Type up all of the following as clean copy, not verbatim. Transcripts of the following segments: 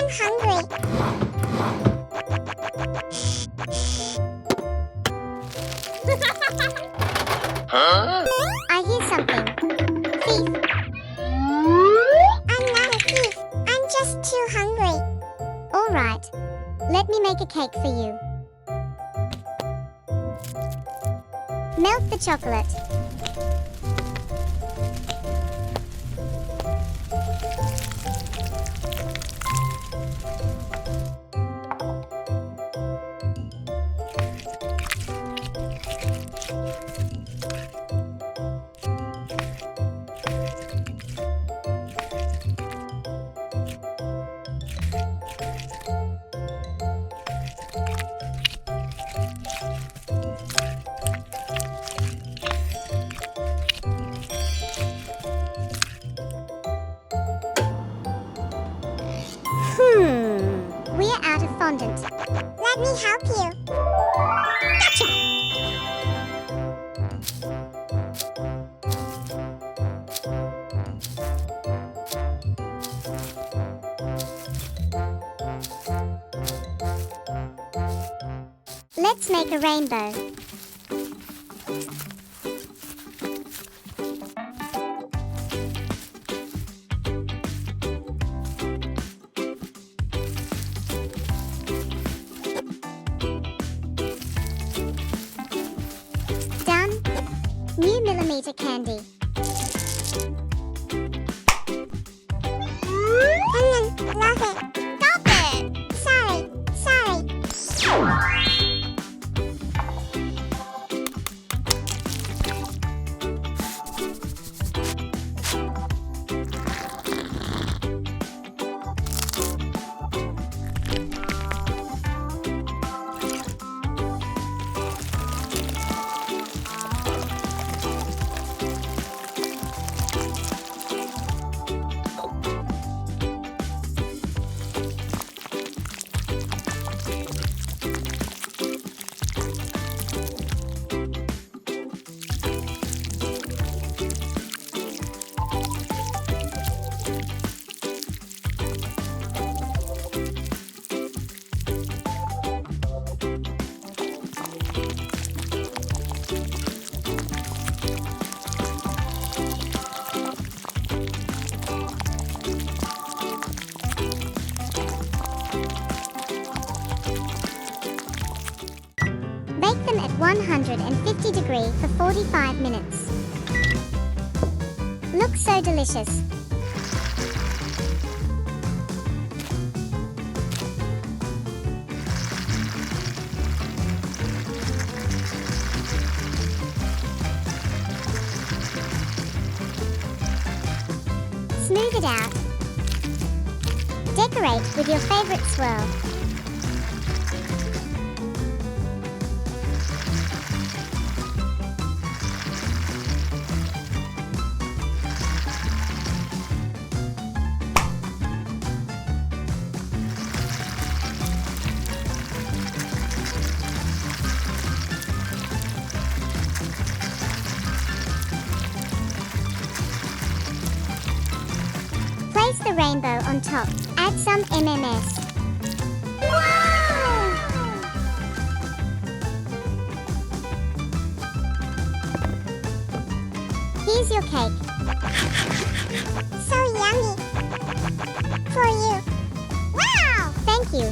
I'm hungry. I hear something. Thief. I'm not a thief. I'm just too hungry. All right. Let me make a cake for you. Melt the chocolate. We're out of fondant. Let me help you. Gotcha! Let's make a rainbow. New millimeter candy. Love it. Stop it. Sorry. Bake them at 150 degrees for 45 minutes. Looks so delicious. Smooth it out. Decorate with your favorite swirl. Place the rainbow on top. Add some MMS. Wow! Here's your cake. So yummy. For you. Wow! Thank you.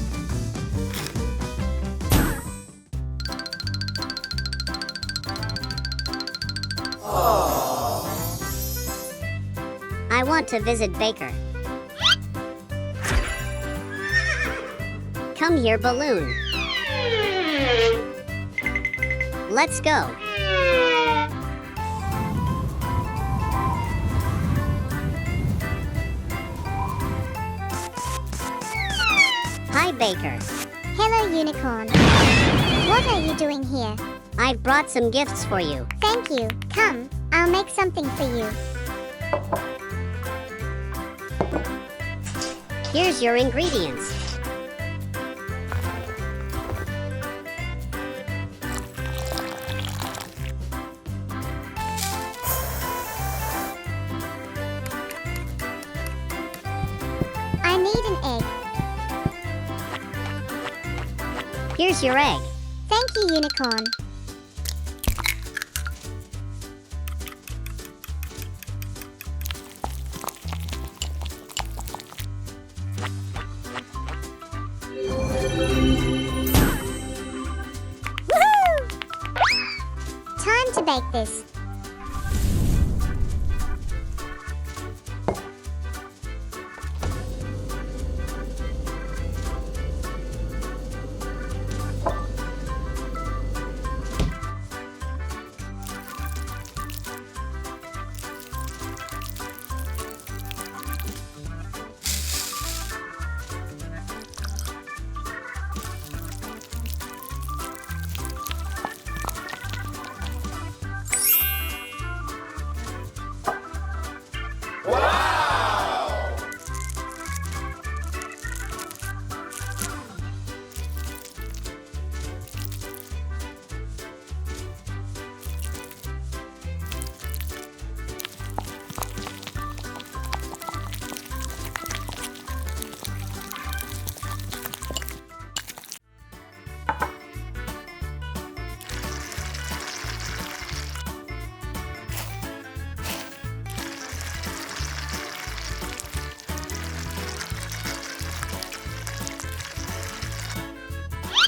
I want to visit Baker. Come here, balloon. Let's go. Hi, Baker. Hello, unicorn. What are you doing here? I've brought some gifts for you. Thank you. Come, I'll make something for you. Here's your ingredients. I need an egg. Here's your egg. Thank you, Unicorn. Woohoo! Time to bake this.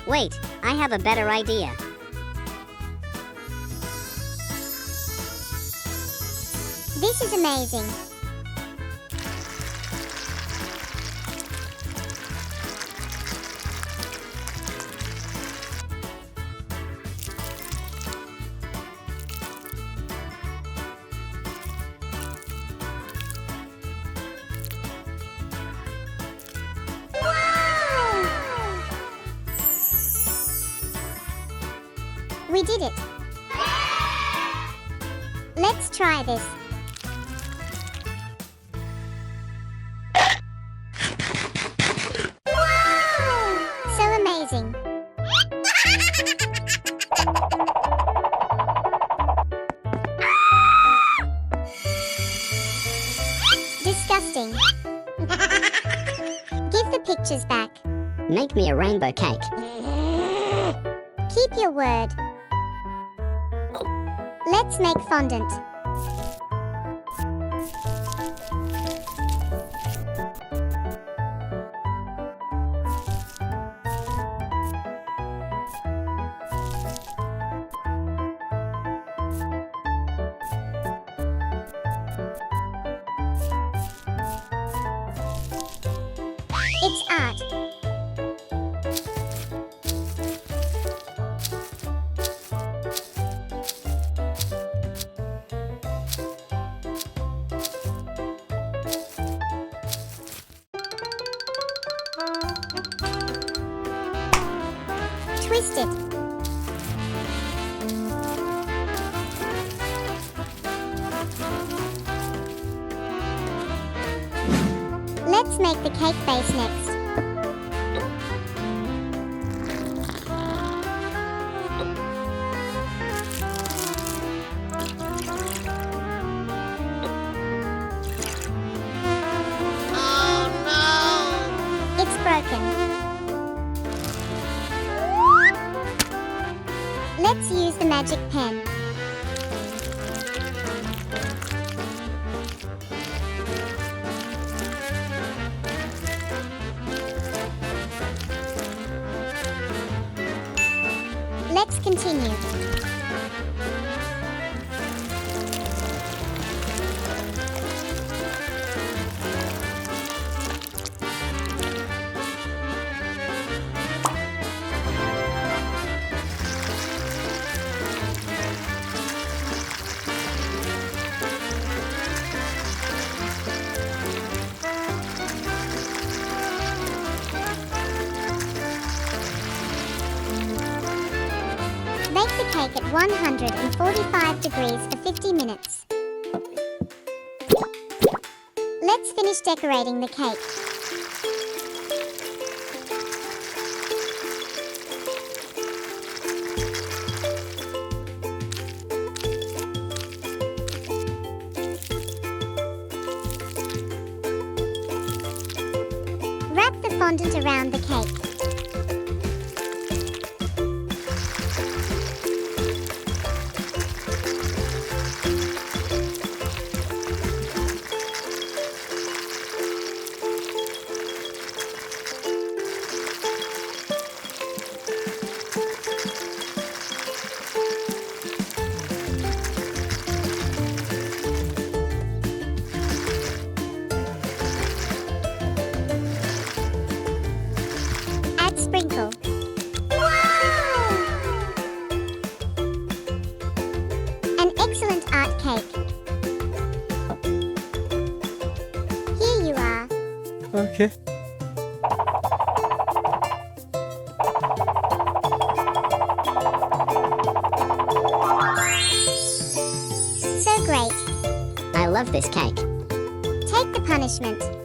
Wait, I have a better idea. This is amazing. We did it! Let's try this. Wow! So amazing! Disgusting. Give the pictures back. Make me a rainbow cake. Keep your word. Let's make fondant. It's art. Twist it. Let's make the cake base next. Oh no! It's broken. Let's use the magic pen. Let's continue. Bake the cake at 145 degrees for 50 minutes. Let's finish decorating the cake. Wrap the fondant around the cake. sprinkle. Wow! An excellent art cake. Here you are. Okay. So great. I love this cake. Take the punishment.